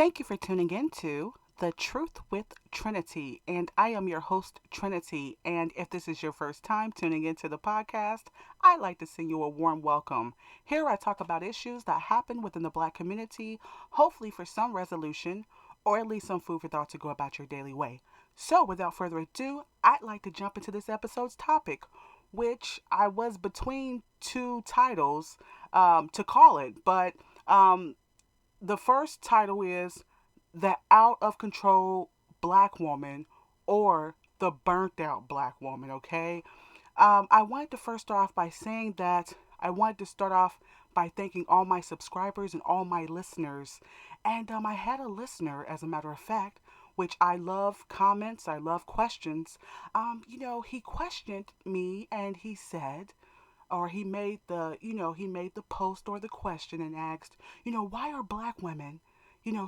Thank you for tuning in to The Truth with Trinity. And I am your host, Trinity. And if this is your first time tuning into the podcast, I'd like to send you a warm welcome. Here I talk about issues that happen within the Black community, hopefully for some resolution or at least some food for thought to go about your daily way. So, without further ado, I'd like to jump into this episode's topic, which I was between two titles to call it. But the first title is The Out of Control Black Woman or The Burnt Out Black Woman, okay? I wanted to first start off by saying that I wanted to start off by thanking all my subscribers and all my listeners. And I had a listener, as a matter of fact, which I love comments, I love questions. He questioned me and he said, or he made the post or the question and asked, why are black women,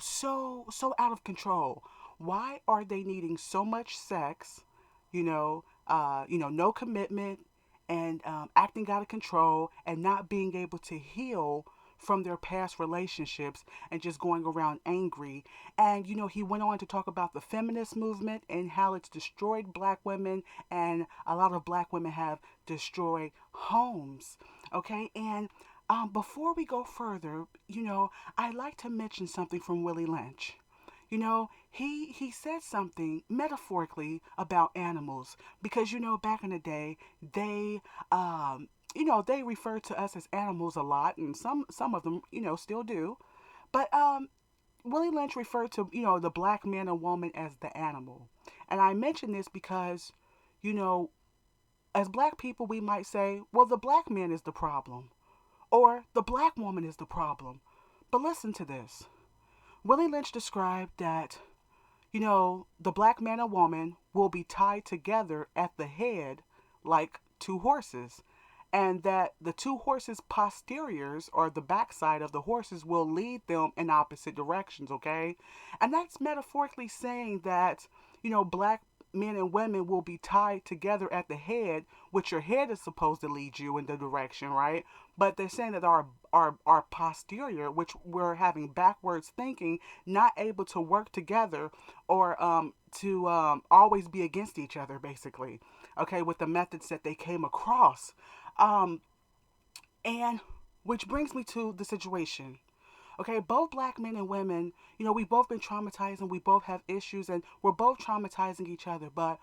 so out of control? Why are they needing so much sex? No commitment and acting out of control and not being able to heal from their past relationships and just going around angry. And he went on to talk about the feminist movement and how it's destroyed black women, and a lot of black women have destroyed homes. Okay, and before we go further, I'd like to mention something from Willie Lynch. He said something metaphorically about animals because back in the day they they referred to us as animals a lot, and some of them still do. But Willie Lynch referred to the black man and woman as the animal, and I mention this because you know as black people we might say, well, the black man is the problem or the black woman is the problem. But listen to this. Willie Lynch described that, the black man and woman will be tied together at the head like two horses, and that the two horses' posteriors, or the backside of the horses, will lead them in opposite directions, okay? And that's metaphorically saying that, black men and women will be tied together at the head, which your head is supposed to lead you in the direction, right? But they're saying that our posterior, which we're having backwards thinking, not able to work together or to always be against each other, basically, okay, with the methods that they came across. Um, and which brings me to the situation. Okay, both black men and women, we've both been traumatized and we both have issues and we're both traumatizing each other. But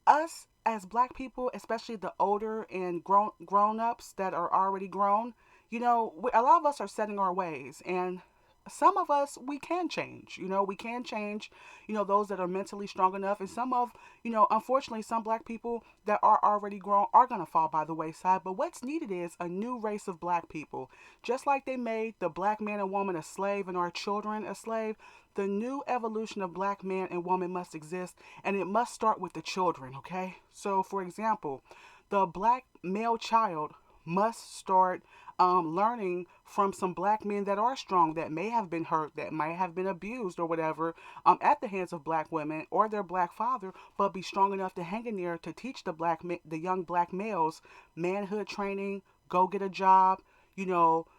us as black people, especially the older and grown ups that are already grown, a lot of us are setting our ways, and some of us we can change. We can change. Those that are mentally strong enough, and some of unfortunately, some black people that are already grown are gonna fall by the wayside. But what's needed is a new race of black people, just like they made the black man and woman a slave and our children a slave. The new evolution of black man and woman must exist, and it must start with the children, okay? So, for example, the black male child must start learning from some black men that are strong, that may have been hurt, that might have been abused or whatever at the hands of black women or their black father, but be strong enough to hang in there to teach the young black males manhood training, go get a job,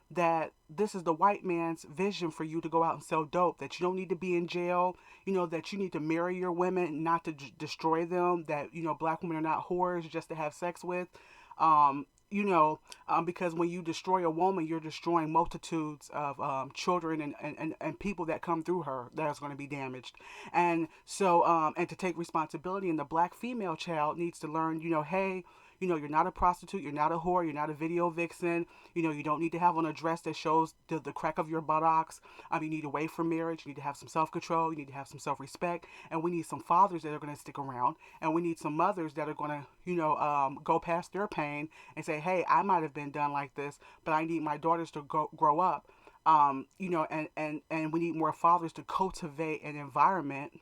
that this is the white man's vision for you to go out and sell dope, that you don't need to be in jail, that you need to marry your women, not to destroy them, that, black women are not whores just to have sex with. Because when you destroy a woman, you're destroying multitudes of children and people that come through her that's going to be damaged. And so, and to take responsibility, and the black female child needs to learn, hey, you're not a prostitute, you're not a whore, you're not a video vixen. You don't need to have on a dress that shows the crack of your buttocks. You need to wait for marriage. You need to have some self-control. You need to have some self-respect. And we need some fathers that are going to stick around. And we need some mothers that are going to, go past their pain and say, hey, I might have been done like this, but I need my daughters to grow up. And we need more fathers to cultivate an environment,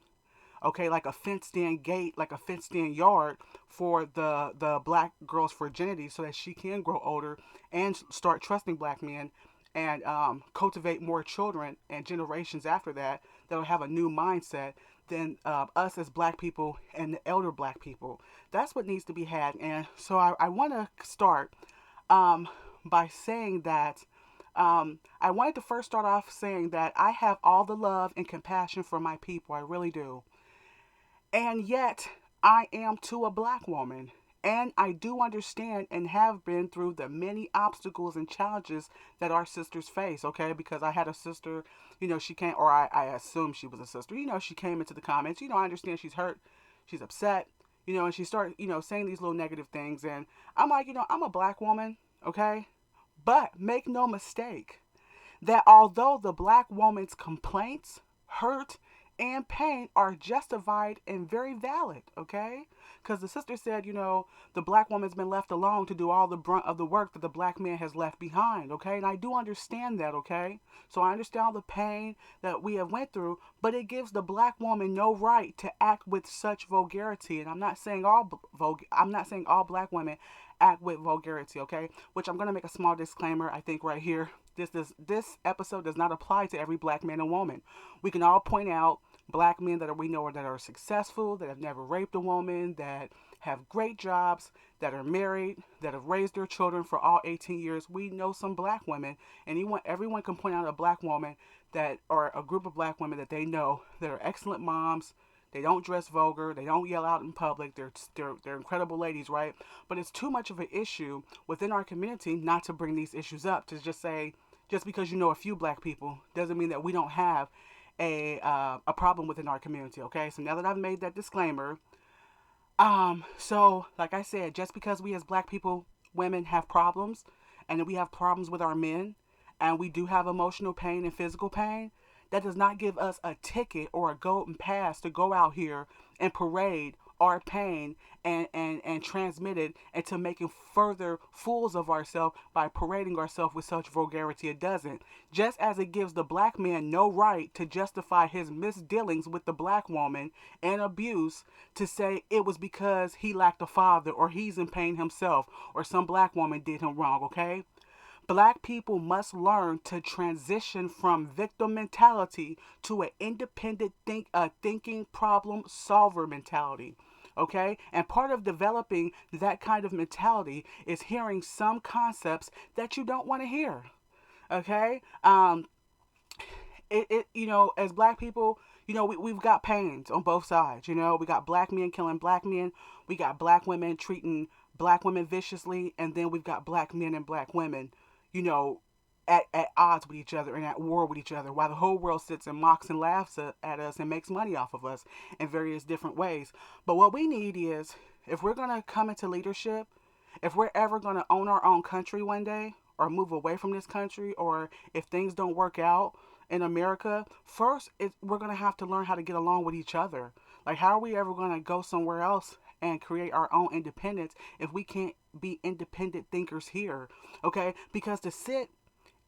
okay, like a fenced in gate, like a fenced in yard for the black girl's virginity, so that she can grow older and start trusting black men, and cultivate more children and generations after that that'll have a new mindset than us as black people and the elder black people. That's what needs to be had. And so I want to start um, by saying that I wanted to first start off saying that I have all the love and compassion for my people. I really do. And yet, I am too a black woman. And I do understand and have been through the many obstacles and challenges that our sisters face, okay? Because I had a sister, she came, or I assume she was a sister, she came into the comments. I understand she's hurt, she's upset, and she started, saying these little negative things. And I'm like, I'm a black woman, okay? But make no mistake, that although the black woman's complaints, hurt, and pain are justified and very valid, okay? Because the sister said, the black woman's been left alone to do all the brunt of the work that the black man has left behind, okay? And I do understand that, okay? So I understand all the pain that we have went through, but it gives the black woman no right to act with such vulgarity. And I'm not saying all black women act with vulgarity, okay? Which I'm gonna make a small disclaimer, I think, right here. This episode does not apply to every black man and woman. We can all point out black men that we know that are successful, that have never raped a woman, that have great jobs, that are married, that have raised their children for all 18 years. We know some black women, and everyone can point out a black woman that, or a group of black women that they know that are excellent moms. They don't dress vulgar. They don't yell out in public. They're incredible ladies, right? But it's too much of an issue within our community not to bring these issues up. To just say, just because you know a few black people doesn't mean that we don't have a problem within our community. Okay, so now that I've made that disclaimer, so like I said, just because we as black people, women have problems, and we have problems with our men, and we do have emotional pain and physical pain, that does not give us a ticket or a golden pass to go out here and parade our pain and transmit it into making further fools of ourselves by parading ourselves with such vulgarity. It doesn't. Just as it gives the black man no right to justify his misdealings with the black woman and abuse, to say it was because he lacked a father, or he's in pain himself, or some black woman did him wrong, okay? Black people must learn to transition from victim mentality to an independent thinking problem solver mentality. Okay? And part of developing that kind of mentality is hearing some concepts that you don't want to hear. Okay? As black people, we've got pains on both sides. We got black men killing black men, we got black women treating black women viciously, and then we've got black men and black women, you know, at odds with each other and at war with each other, while the whole world sits and mocks and laughs at us and makes money off of us in various different ways. But what we need is, if we're going to come into leadership, if we're ever going to own our own country one day, or move away from this country, or if things don't work out in America, first we're going to have to learn how to get along with each other. Like, how are we ever going to go somewhere else and create our own independence if we can't be independent thinkers here? Okay? Because to sit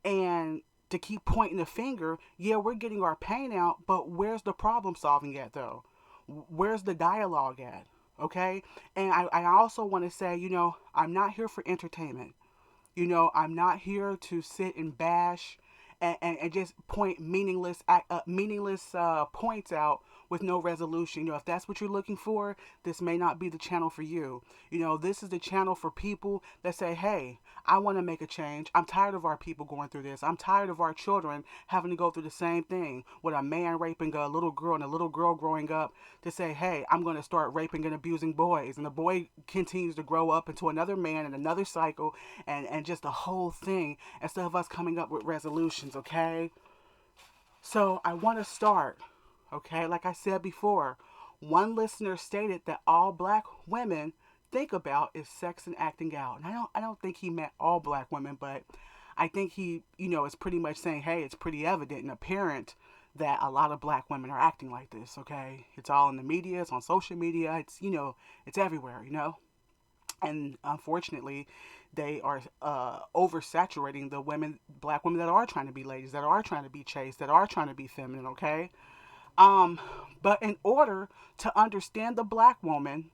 and to keep pointing the finger, yeah, we're getting our pain out, but where's the problem solving at, though? Where's the dialogue at? Okay? And I also want to say, I'm not here for entertainment. I'm not here to sit and bash and just point meaningless points out with no resolution. If that's what you're looking for, this may not be the channel for you. This is the channel for people that say, hey, I want to make a change. I'm tired of our people going through this. I'm tired of our children having to go through the same thing with a man raping a little girl and a little girl growing up to say, hey, I'm going to start raping and abusing boys. And the boy continues to grow up into another man and another cycle and just a whole thing, instead of us coming up with resolutions, okay? So I want to start, okay? Like I said before, one listener stated that all black women think about is sex and acting out. And I don't think he meant all black women, but I think he, is pretty much saying, hey, it's pretty evident and apparent that a lot of black women are acting like this, okay? It's all in the media, it's on social media, it's everywhere, And unfortunately, they are oversaturating the black women that are trying to be ladies, that are trying to be chaste, that are trying to be feminine, okay? But in order to understand the black woman,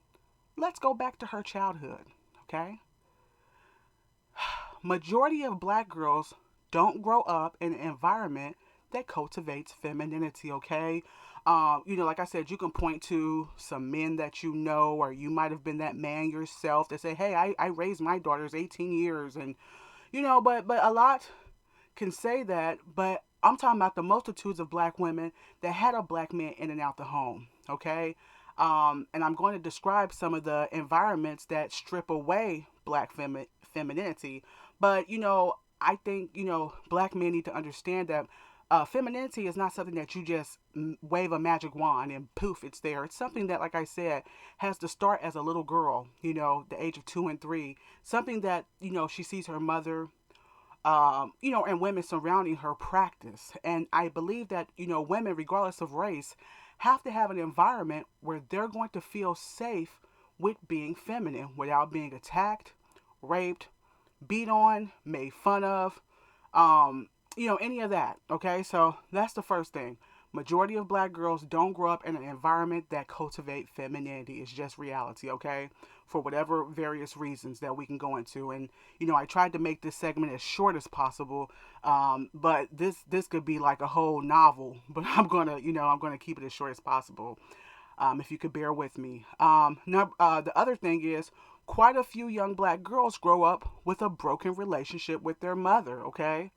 let's go back to her childhood, okay? Majority of black girls don't grow up in an environment that cultivates femininity, okay? Like I said, you can point to some men that or you might have been that man yourself that say, hey, I raised my daughters 18 years, and, but a lot can say that, but I'm talking about the multitudes of black women that had a black man in and out the home, okay? And I'm going to describe some of the environments that strip away black femininity. But, I think, black men need to understand that femininity is not something that you just wave a magic wand and poof, it's there. It's something that, like I said, has to start as a little girl, the age of 2 and 3. Something that, she sees her mother, and women surrounding her practice. And I believe that, women, regardless of race, have to have an environment where they're going to feel safe with being feminine without being attacked, raped, beat on, made fun of, any of that. Okay, so that's the first thing. Majority of black girls don't grow up in an environment that cultivate femininity. It's just reality, okay? For whatever various reasons that we can go into. And, I tried to make this segment as short as possible. But this could be like a whole novel. But I'm gonna keep it as short as possible. If you could bear with me. The other thing is, quite a few young black girls grow up with a broken relationship with their mother, okay?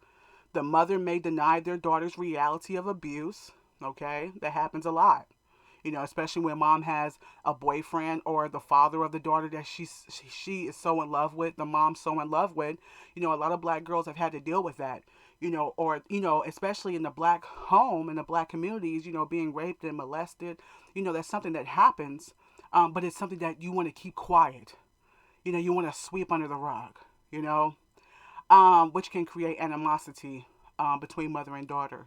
The mother may deny their daughter's reality of abuse, okay? That happens a lot. Especially when mom has a boyfriend or the father of the daughter that she is so in love with, the mom's so in love with. A lot of black girls have had to deal with that. Or especially in the black home, in the black communities, being raped and molested. That's something that happens, but it's something that you want to keep quiet. You want to sweep under the rug. Which can create animosity between mother and daughter,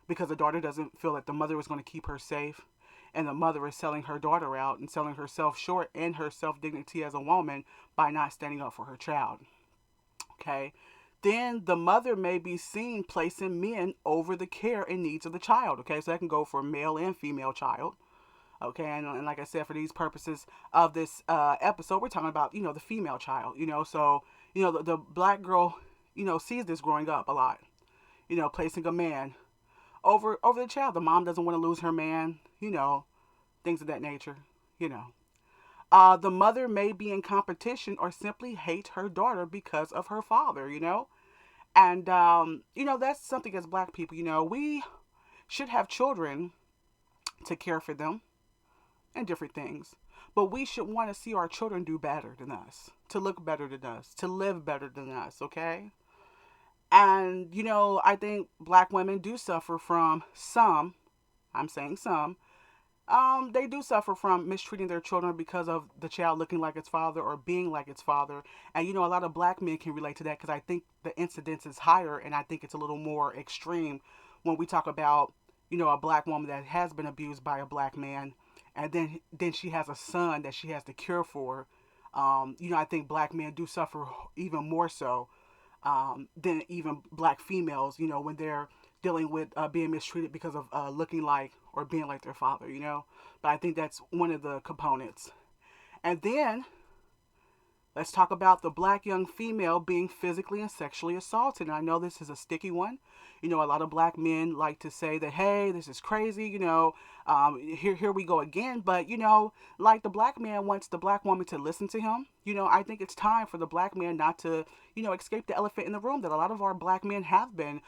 because the daughter doesn't feel that the mother is going to keep her safe, and the mother is selling her daughter out and selling herself short and her self dignity as a woman by not standing up for her child. Okay. Then the mother may be seen placing men over the care and needs of the child. Okay, so that can go for male and female child. Okay, and like I said, for these purposes of this episode, we're talking about the female child. So the black girl sees this growing up a lot. Placing a man over the child. The mom doesn't want to lose her man. Things of that nature. The mother may be in competition or simply hate her daughter because of her father. And that's something as black people. We should have children to care for them and different things. But we should want to see our children do better than us, to look better than us, to live better than us, okay? And, I think black women do suffer from some, I'm saying some, they do suffer from mistreating their children because of the child looking like its father or being like its father. And, a lot of black men can relate to that, because I think the incidence is higher, and I think it's a little more extreme when we talk about, a black woman that has been abused by a black man, and then she has a son that she has to care for. I think black men do suffer even more so than even black females, when they're dealing with being mistreated because of looking like or being like their father, But I think that's one of the components. And then let's talk about the black young female being physically and sexually assaulted. And I know this is a sticky one. A lot of black men like to say that, hey, this is crazy, here we go again. But, like the black man wants the black woman to listen to him, I think it's time for the black man not to, escape the elephant in the room, that a lot of our black men have been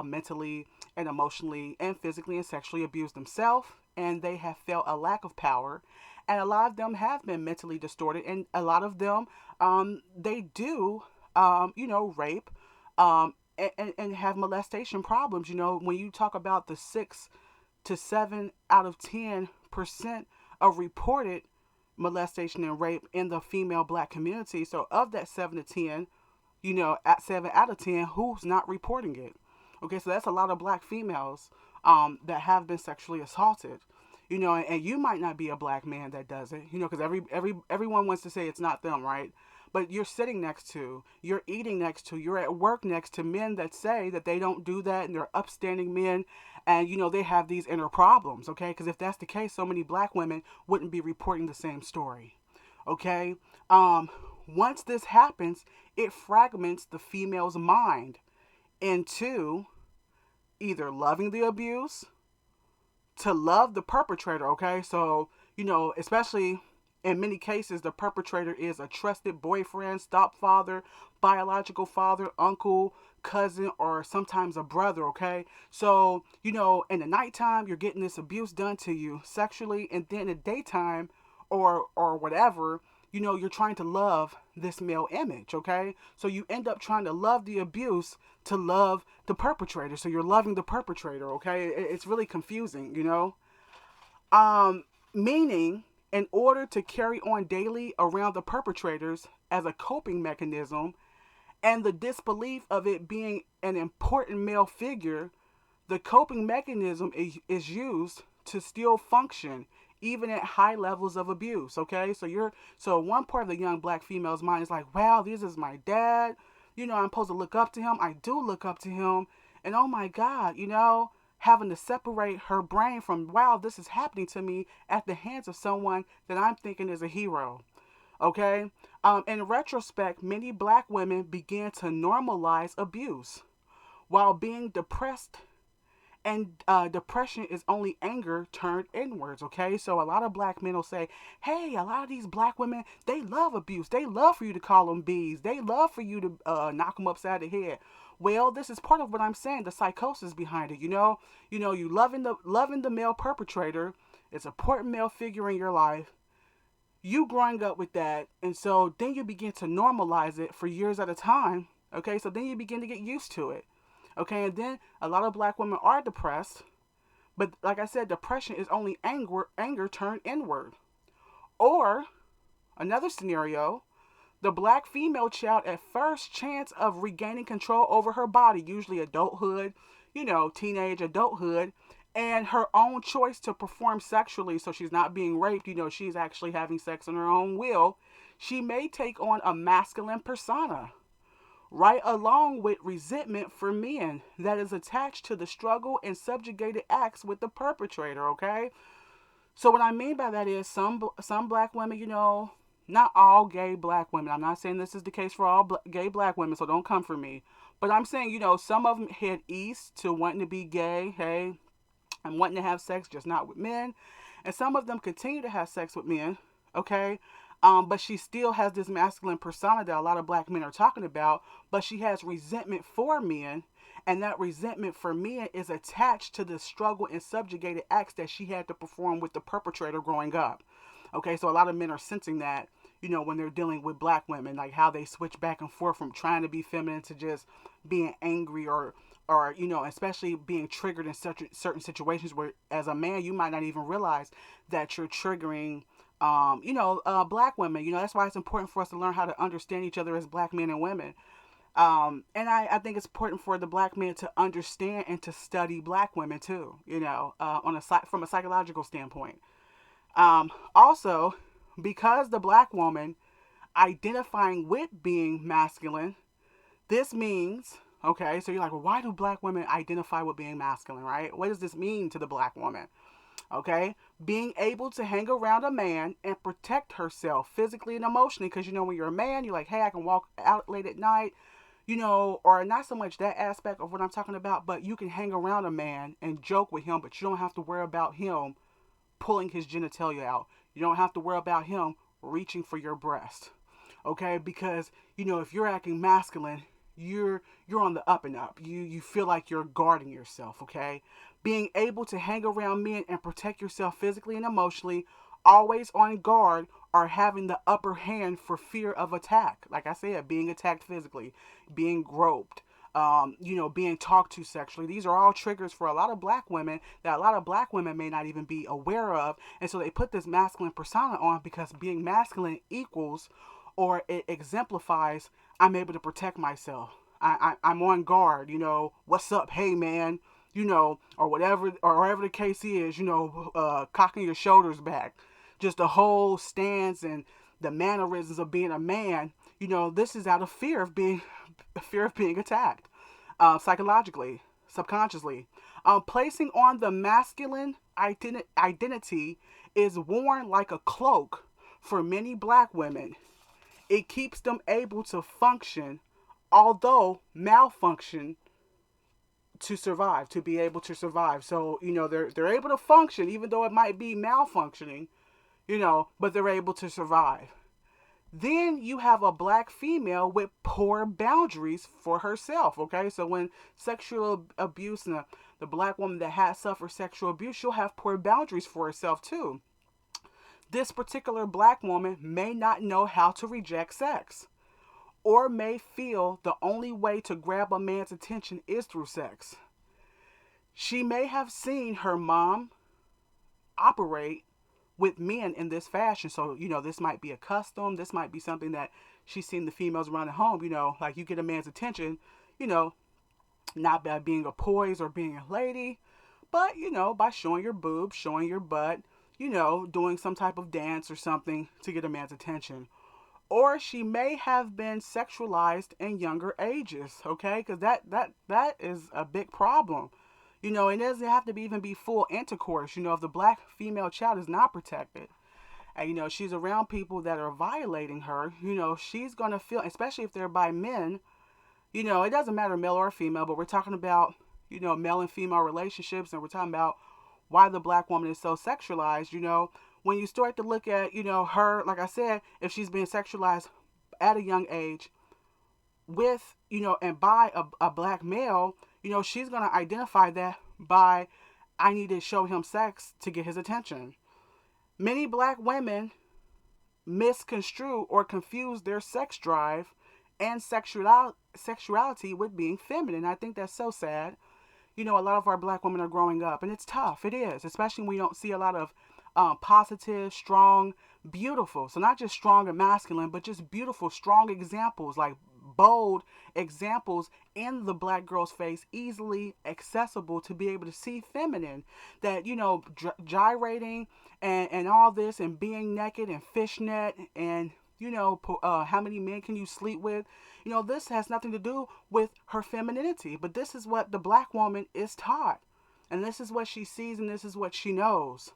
mentally and emotionally and physically and sexually abused themselves, and they have felt a lack of power. And a lot of them have been mentally distorted, and a lot of them, they do, rape, and have molestation problems. When you talk about the 6 to 7 out of 10% of reported molestation and rape in the female black community. So of that 7 to 10, at 7 out of 10, who's not reporting it? Okay, so that's a lot of black females that have been sexually assaulted. And you might not be a black man that does it, because everyone wants to say it's not them, right? But you're sitting next to, you're eating next to, you're at work next to men that say that they don't do that, and they're upstanding men, and they have these inner problems, okay? Because if that's the case, so many black women wouldn't be reporting the same story, okay? Once this happens, it fragments the female's mind into either loving the abuse, to love the perpetrator, okay? So, especially In many cases, the perpetrator is a trusted boyfriend, stepfather, biological father, uncle, cousin, or sometimes a brother, okay? So, in the nighttime, you're getting this abuse done to you sexually, and then in the daytime or whatever, you're trying to love this male image, okay? So you end up trying to love the abuse to love the perpetrator. So you're loving the perpetrator, okay? It's really confusing. Meaning, in order to carry on daily around the perpetrators as a coping mechanism and the disbelief of it being an important male figure, the coping mechanism is used to still function even at high levels of abuse. Okay, so one part of the young black female's mind is like, wow, this is my dad. I'm supposed to look up to him. I do look up to him, and oh my God, having to separate her brain from, wow, this is happening to me at the hands of someone that I'm thinking is a hero. Okay, in retrospect, many black women began to normalize abuse while being depressed, and depression is only anger turned inwards. Okay, so a lot of black men will say, hey, a lot of these black women, they love abuse, they love for you to call them bees, they love for you to knock them upside the head. Well, this is part of what I'm saying, the psychosis behind it. You loving the male perpetrator. It's an important male figure in your life, you growing up with that, and so then you begin to normalize it for years at a time. Okay, so then you begin to get used to it. Okay, and then a lot of black women are depressed, but like I said, depression is only anger turned inward. Or another scenario, the black female child at first chance of regaining control over her body, usually adulthood, teenage adulthood, and her own choice to perform sexually, so she's not being raped, she's actually having sex on her own will, she may take on a masculine persona, right along with resentment for men that is attached to the struggle and subjugated acts with the perpetrator, okay? So what I mean by that is some black women, not all gay black women. I'm not saying this is the case for all gay black women, so don't come for me. But I'm saying, some of them head east to wanting to be gay, hey, and wanting to have sex, just not with men. And some of them continue to have sex with men, okay? But she still has this masculine persona that a lot of black men are talking about, but she has resentment for men, and that resentment for men is attached to the struggle and subjugated acts that she had to perform with the perpetrator growing up. Okay, so a lot of men are sensing that, when they're dealing with black women, like how they switch back and forth from trying to be feminine to just being angry, or especially being triggered in certain situations where, as a man, you might not even realize that you're triggering black women. That's why it's important for us to learn how to understand each other as black men and women. And I think it's important for the black men to understand and to study black women too, from a psychological standpoint. Also, because the black woman identifying with being masculine, this means, okay, so you're like, well, why do black women identify with being masculine, right? What does this mean to the black woman? Okay, being able to hang around a man and protect herself physically and emotionally, because when you're a man, you're like, hey, I can walk out late at night, or not so much that aspect of what I'm talking about, but you can hang around a man and joke with him, but you don't have to worry about him pulling his genitalia out. You don't have to worry about him reaching for your breast. Okay, because if you're acting masculine, you're on the up and up. You feel like you're guarding yourself, okay? Being able to hang around men and protect yourself physically and emotionally, always on guard, or having the upper hand for fear of attack. Like I said, being attacked physically, being groped, being talked to sexually. These are all triggers for a lot of black women that a lot of black women may not even be aware of. And so they put this masculine persona on because being masculine equals, or it exemplifies, I'm able to protect myself. I'm on guard, what's up, hey man, or whatever the case is, cocking your shoulders back. Just the whole stance and the mannerisms of being a man, this is out of fear of being attacked, psychologically, subconsciously. Placing on the masculine identity is worn like a cloak for many black women. It keeps them able to function, although malfunction, to be able to survive. So they're able to function even though it might be malfunctioning. but they're able to survive. Then you have a black female with poor boundaries for herself, okay? So when sexual abuse and the black woman that has suffered sexual abuse, she'll have poor boundaries for herself too. This particular black woman may not know how to reject sex or may feel the only way to grab a man's attention is through sex. She may have seen her mom operate with men in this fashion. So, this might be a custom. This might be something that she's seen the females around at home, like you get a man's attention, you know, not by being a poise or being a lady, but, by showing your boobs, showing your butt, doing some type of dance or something to get a man's attention. Or she may have been sexualized in younger ages, okay? Because that is a big problem. It doesn't have to even be full intercourse. If the black female child is not protected, and she's around people that are violating her, she's gonna feel, especially if they're by men. It doesn't matter male or female, but we're talking about male and female relationships, and we're talking about why the black woman is so sexualized. When you start to look at her, like I said, if she's being sexualized at a young age with and by a black male, she's going to identify that by, I need to show him sex to get his attention. Many black women misconstrue or confuse their sex drive and sexuality with being feminine. I think that's so sad. A lot of our black women are growing up, and it's tough. It is, especially when we don't see a lot of positive, strong, beautiful. So not just strong and masculine, but just beautiful, strong examples, like bold examples in the black girl's face, easily accessible to be able to see feminine. That gyrating and all this, and being naked and fishnet, and how many men can you sleep with? This has nothing to do with her femininity, but this is what the black woman is taught, and this is what she sees, and this is what she knows.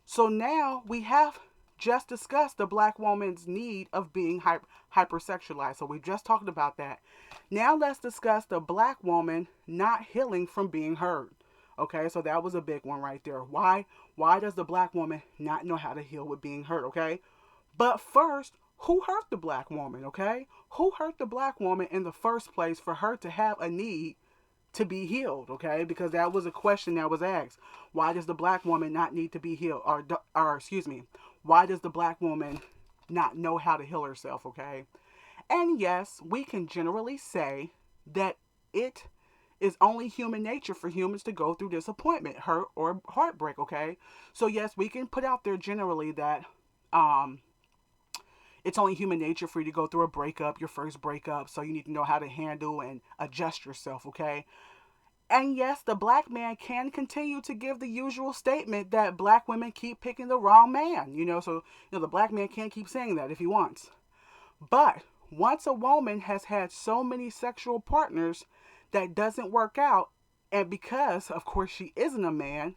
So now we have just discussed the black woman's need of being hypersexualized. So we just talked about that. Now let's discuss the black woman not healing from being hurt. Okay, so that was a big one right there. Why does the black woman not know how to heal with being hurt? Okay, but first, who hurt the black woman? Okay, who hurt the black woman in the first place for her to have a need to be healed? Okay, because that was a question that was asked. Why does the black woman not need to be healed? Or excuse me, why does the black woman not know how to heal herself? Okay, and yes, we can generally say that it is only human nature for humans to go through disappointment, hurt, or heartbreak. Okay, so yes, we can put out there generally that it's only human nature for you to go through a breakup, your first breakup, so you need to know how to handle and adjust yourself. Okay, and yes, the black man can continue to give the usual statement that black women keep picking the wrong man. So the black man can't keep saying that if he wants. But once a woman has had so many sexual partners that doesn't work out, and because, of course, she isn't a man,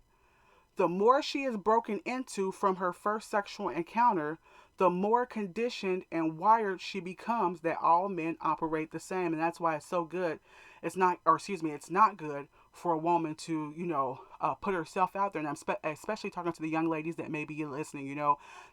the more she is broken into from her first sexual encounter, the more conditioned and wired she becomes that all men operate the same. And that's why it's so good. It's not good for a woman to, put herself out there. And I'm especially talking to the young ladies that may be listening,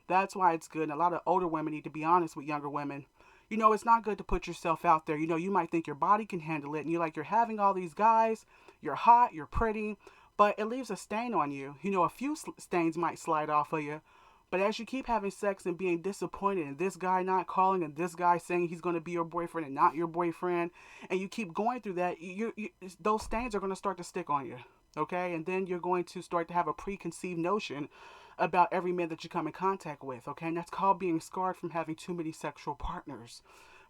that's why it's good. And a lot of older women need to be honest with younger women. It's not good to put yourself out there. You might think your body can handle it, and you're having all these guys, you're hot, you're pretty, but it leaves a stain on you. A few stains might slide off of you, but as you keep having sex and being disappointed, and this guy not calling, and this guy saying he's going to be your boyfriend and not your boyfriend, and you keep going through that, those stains are going to start to stick on you, okay? And then you're going to start to have a preconceived notion about every man that you come in contact with, okay? And that's called being scarred from having too many sexual partners,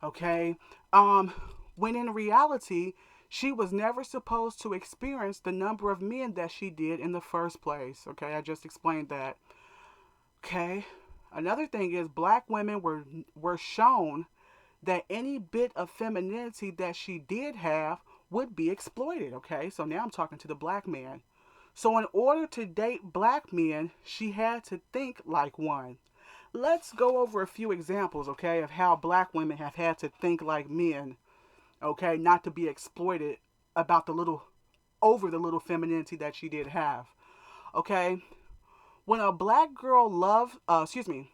okay? When in reality, she was never supposed to experience the number of men that she did in the first place, okay? I just explained that. Okay. Another thing is black women were shown that any bit of femininity that she did have would be exploited. Okay. So now I'm talking to the black man. So in order to date black men, she had to think like one. Let's go over a few examples, okay, of how black women have had to think like men, okay, not to be exploited over the little femininity that she did have. Okay. When a black girl love, excuse me,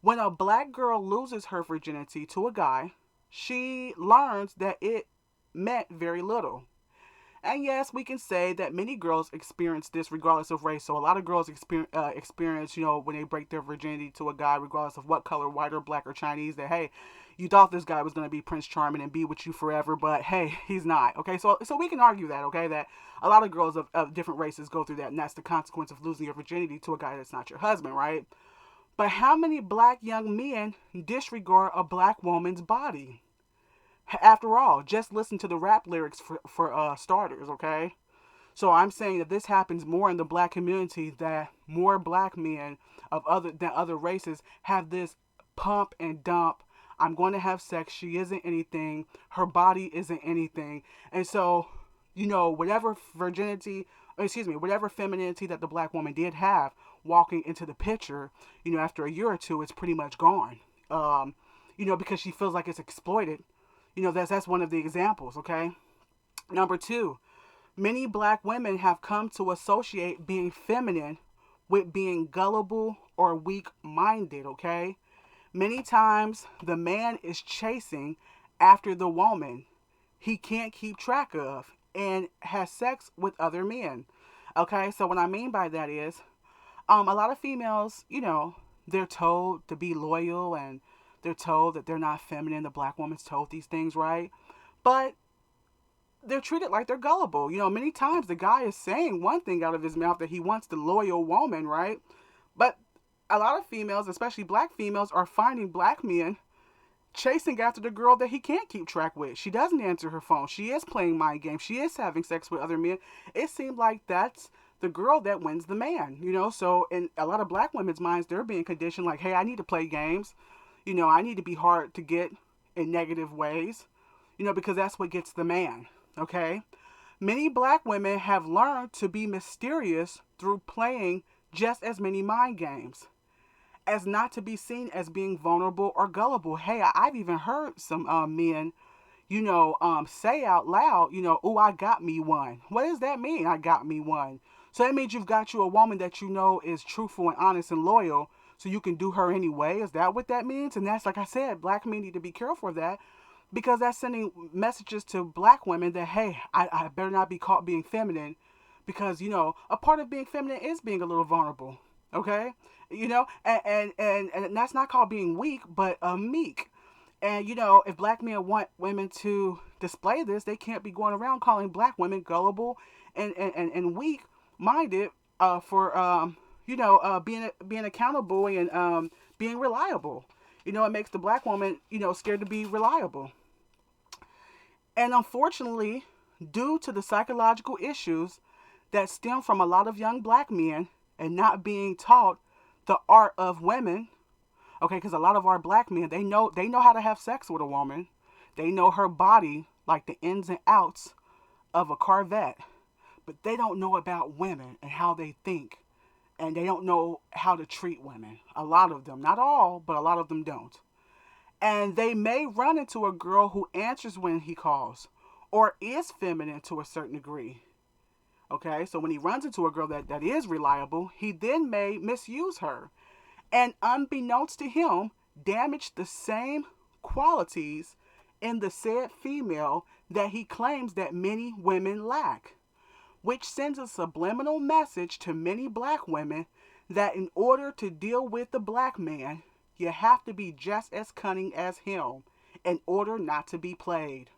when a black girl loses her virginity to a guy, she learns that it meant very little. And yes, we can say that many girls experience this regardless of race. So a lot of girls experience, when they break their virginity to a guy, regardless of what color, white or black or Chinese, that hey, you thought this guy was going to be Prince Charming and be with you forever, but hey, he's not. Okay, so we can argue that. Okay, that a lot of girls of different races go through that, and that's the consequence of losing your virginity to a guy that's not your husband, right? But how many black young men disregard a black woman's body? After all, just listen to the rap lyrics for starters, okay? So I'm saying that this happens more in the black community, that more black men of other races have this pump and dump. I'm going to have sex. She isn't anything. Her body isn't anything. And so, whatever virginity, excuse me, whatever femininity that the black woman did have walking into the picture, after a year or two, it's pretty much gone. Because she feels like it's exploited. That's one of the examples, okay? Number two, many black women have come to associate being feminine with being gullible or weak minded, okay? Many times the man is chasing after the woman he can't keep track of and has sex with other men. Okay, so what I mean by that is a lot of females, they're told to be loyal and they're told that they're not feminine. The black woman's told these things, right? But they're treated like they're gullible. Many times the guy is saying one thing out of his mouth, that he wants the loyal woman, right? But a lot of females, especially black females, are finding black men chasing after the girl that he can't keep track with. She doesn't answer her phone. She is playing mind games. She is having sex with other men. It seems like that's the girl that wins the man, So in a lot of black women's minds, they're being conditioned like, hey, I need to play games. I need to be hard to get in negative ways, because that's what gets the man, okay? Many black women have learned to be mysterious through playing just as many mind games, as not to be seen as being vulnerable or gullible. Hey, I've even heard some men, say out loud, oh, I got me one. What does that mean? I got me one. So that means you've got you a woman that is truthful and honest and loyal, so you can do her anyway. Is that what that means? And that's, like I said, black men need to be careful of that, because that's sending messages to black women that, hey, I better not be caught being feminine, because, a part of being feminine is being a little vulnerable, okay? And that's not called being weak, but meek. And, if black men want women to display this, they can't be going around calling black women gullible and weak minded for being accountable and being reliable. It makes the black woman, scared to be reliable. And unfortunately, due to the psychological issues that stem from a lot of young black men and not being taught the art of women, okay, because a lot of our black men, they know how to have sex with a woman. They know her body like the ins and outs of a Corvette, but they don't know about women and how they think, and they don't know how to treat women. A lot of them, not all, but a lot of them don't. And they may run into a girl who answers when he calls or is feminine to a certain degree. Okay, so when he runs into a girl that is reliable, he then may misuse her and, unbeknownst to him, damage the same qualities in the said female that he claims that many women lack, which sends a subliminal message to many black women that in order to deal with the black man, you have to be just as cunning as him in order not to be played.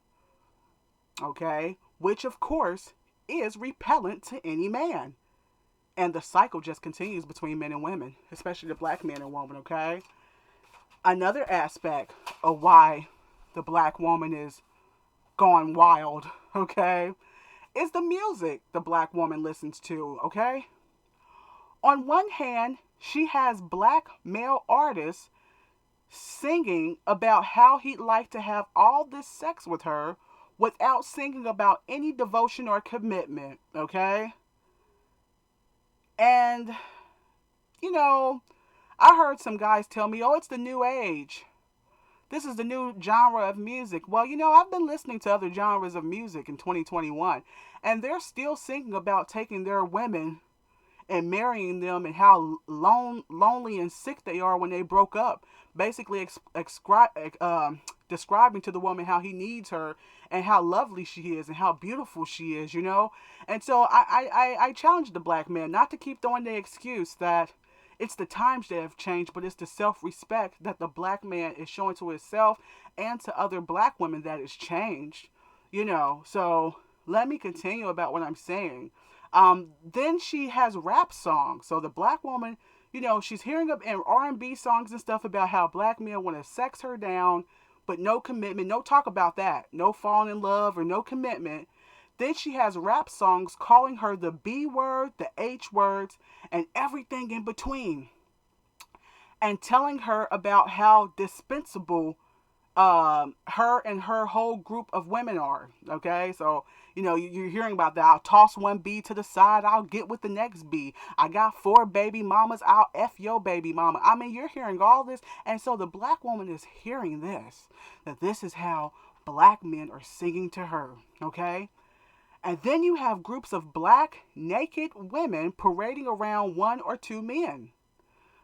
Okay? Which, of course, is repellent to any man. And the cycle just continues between men and women, especially the black man and woman, okay? Another aspect of why the black woman is gone wild, okay, is the music the black woman listens to, okay? On one hand, she has black male artists singing about how he'd like to have all this sex with her without singing about any devotion or commitment, okay? And, I heard some guys tell me, oh, it's the new age. This is the new genre of music. Well, I've been listening to other genres of music in 2021, and they're still singing about taking their women and marrying them, and how lonely and sick they are when they broke up. Basically, describing to the woman how he needs her and how lovely she is and how beautiful she is, you know? And so I challenge the black man not to keep throwing the excuse that it's the times that have changed, but it's the self respect that the black man is showing to himself and to other black women that has changed, you know? So let me continue about what I'm saying. Then she has rap songs. So the black woman, you know, she's hearing up in R&B songs and stuff about how black men want to sex her down, but no commitment, no talk about that, no falling in love or no commitment. Then she has rap songs calling her the B word, the H words, and everything in between, and telling her about how dispensable her and her whole group of women are. Okay, so you know you're hearing about that. I'll toss one B to the side. I'll get with the next B. I got 4 baby mamas. I'll f your baby mama. I mean, you're hearing all this, and so the black woman is hearing this. That this is how black men are singing to her. Okay. And then you have groups of black naked women parading around 1 or 2 men.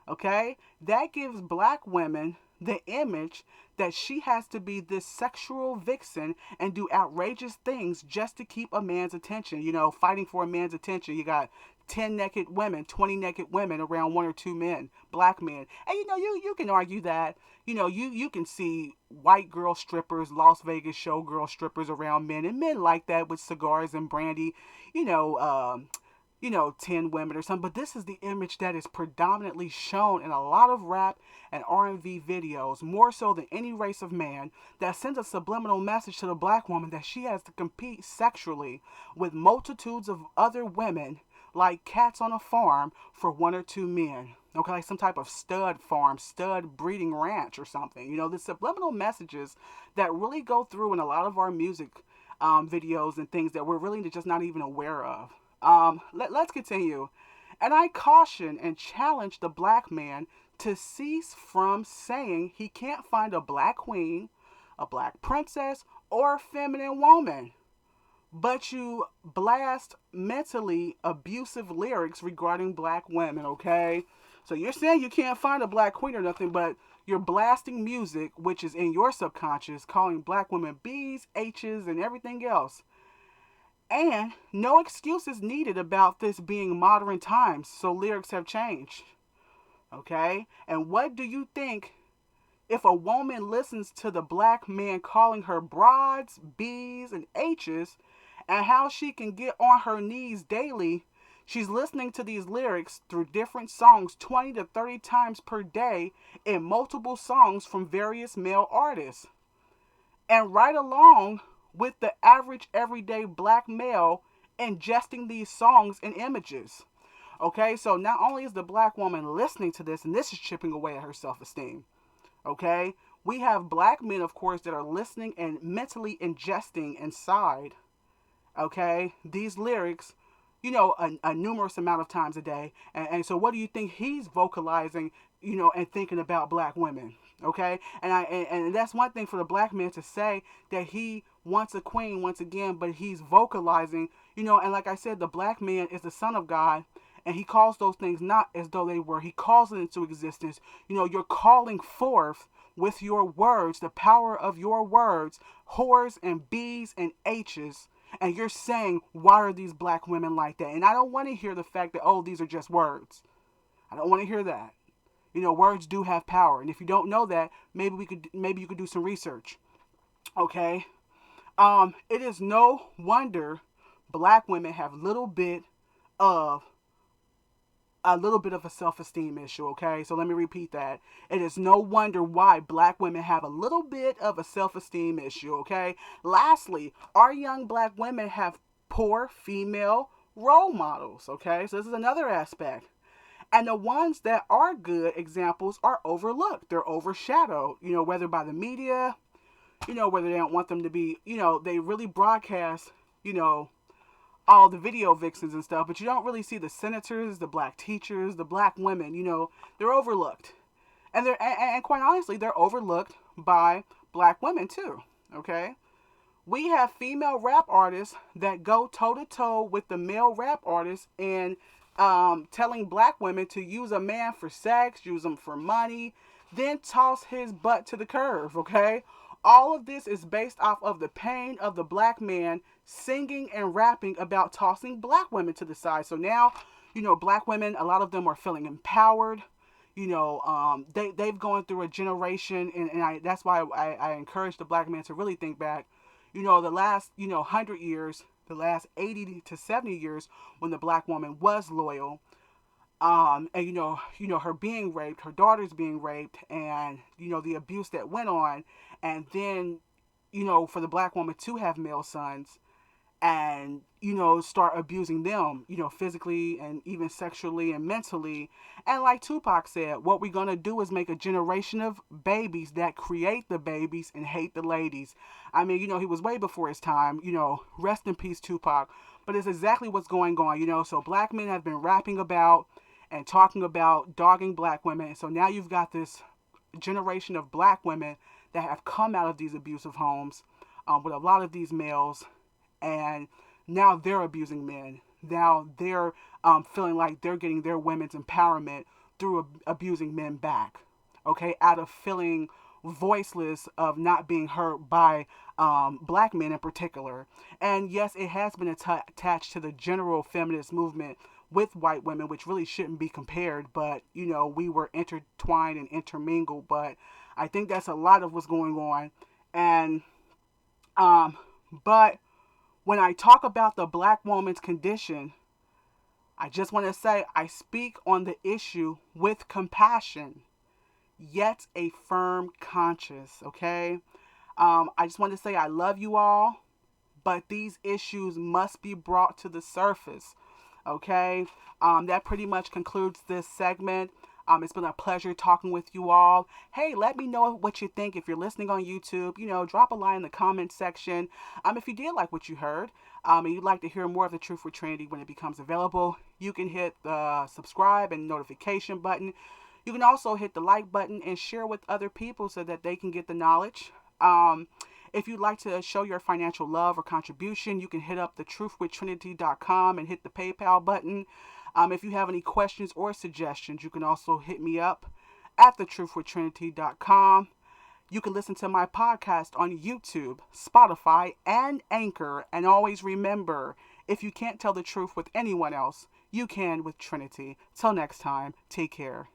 Okay? That gives black women the image that she has to be this sexual vixen and do outrageous things just to keep a man's attention. You know, fighting for a man's attention. You got 10 naked women, 20 naked women around 1 or 2 men, black men. And you know, you can argue that, you know, you can see white girl strippers, Las Vegas showgirl strippers around men, and men like that with cigars and brandy, you know, 10 women or something. But this is the image that is predominantly shown in a lot of rap and R&B videos, more so than any race of man, that sends a subliminal message to the black woman that she has to compete sexually with multitudes of other women like cats on a farm for 1 or 2 men. Okay, like some type of stud farm, stud breeding ranch or something. You know, the subliminal messages that really go through in a lot of our music videos and things that we're really just not even aware of. Let's continue. And I caution and challenge the black man to cease from saying he can't find a black queen, a black princess, or a feminine woman, but you blast mentally abusive lyrics regarding black women, okay? So you're saying you can't find a black queen or nothing, but you're blasting music, which is in your subconscious, calling black women B's, H's, and everything else. And no excuse is needed about this being modern times, so lyrics have changed. Okay? And what do you think if a woman listens to the black man calling her broads, B's, and H's, and how she can get on her knees daily? She's listening to these lyrics through different songs 20 to 30 times per day in multiple songs from various male artists. And right along with the average everyday black male ingesting these songs and images. Okay, so not only is the black woman listening to this, and this is chipping away at her self esteem, okay, we have black men, of course, that are listening and mentally ingesting inside, okay, these lyrics, you know, a numerous amount of times a day. And so what do you think he's vocalizing, you know, and thinking about black women? Okay, and that's one thing for the black man to say that he wants a queen once again, but he's vocalizing, you know, and like I said, the black man is the son of God, and he calls those things not as though they were. He calls it into existence. You know, you're calling forth with your words, the power of your words, whores and B's and H's, and you're saying, why are these black women like that? And I don't want to hear the fact that, oh, these are just words. I don't want to hear that. You know, words do have power, and if you don't know that, maybe you could do some research. Okay, it is no wonder black women have of a little bit of a self-esteem issue. Okay, so let me repeat that. It is no wonder why black women have a little bit of a self-esteem issue. Okay. Lastly, our young black women have poor female role models. Okay, so this is another aspect. And the ones that are good examples are overlooked. They're overshadowed, you know, whether by the media, you know, whether they don't want them to be, you know, they really broadcast, you know, all the video vixens and stuff, but you don't really see the senators, the black teachers, the black women, you know, they're overlooked. And quite honestly, they're overlooked by black women too, okay? We have female rap artists that go toe to toe with the male rap artists in telling black women to use a man for sex, use him for money, then toss his butt to the curb, okay? All of this is based off of the pain of the black man singing and rapping about tossing black women to the side. So now, black women, a lot of them are feeling empowered. They've gone through a generation, and that's why I encourage the black man to really think back. The last 100 years, the last 80 to 70 years, when the black woman was loyal, and her being raped, her daughters being raped, and the abuse that went on, and then for the black woman to have male sons and start abusing them, physically and even sexually and mentally. And like Tupac said, what we're gonna do is make a generation of babies that create the babies and hate the ladies. I mean, he was way before his time. Rest in peace, Tupac. But it's exactly what's going on. So black men have been rapping about and talking about dogging black women. So now you've got this generation of black women that have come out of these abusive homes, with a lot of these males, and now they're abusing men. Now they're feeling like they're getting their women's empowerment through abusing men back. Okay, out of feeling voiceless, of not being heard by black men in particular. And yes, it has been attached to the general feminist movement with white women, which really shouldn't be compared, but we were intertwined and intermingled. But I think that's a lot of what's going on. And but when I talk about the black woman's condition, I just want to say I speak on the issue with compassion, yet a firm conscience, okay? I just want to say I love you all, but these issues must be brought to the surface, okay? That pretty much concludes this segment. It's been a pleasure talking with you all. Hey, let me know what you think. If you're listening on YouTube, drop a line in the comment section. If you did like what you heard, and you'd like to hear more of the Truth with Trinity when it becomes available, you can hit the subscribe and notification button. You can also hit the like button and share with other people so that they can get the knowledge. If you'd like to show your financial love or contribution, you can hit up thetruthwithtrinity.com and hit the PayPal button. If you have any questions or suggestions, you can also hit me up at thetruthwithtrinity.com. You can listen to my podcast on YouTube, Spotify, and Anchor. And always remember, if you can't tell the truth with anyone else, you can with Trinity. Till next time, take care.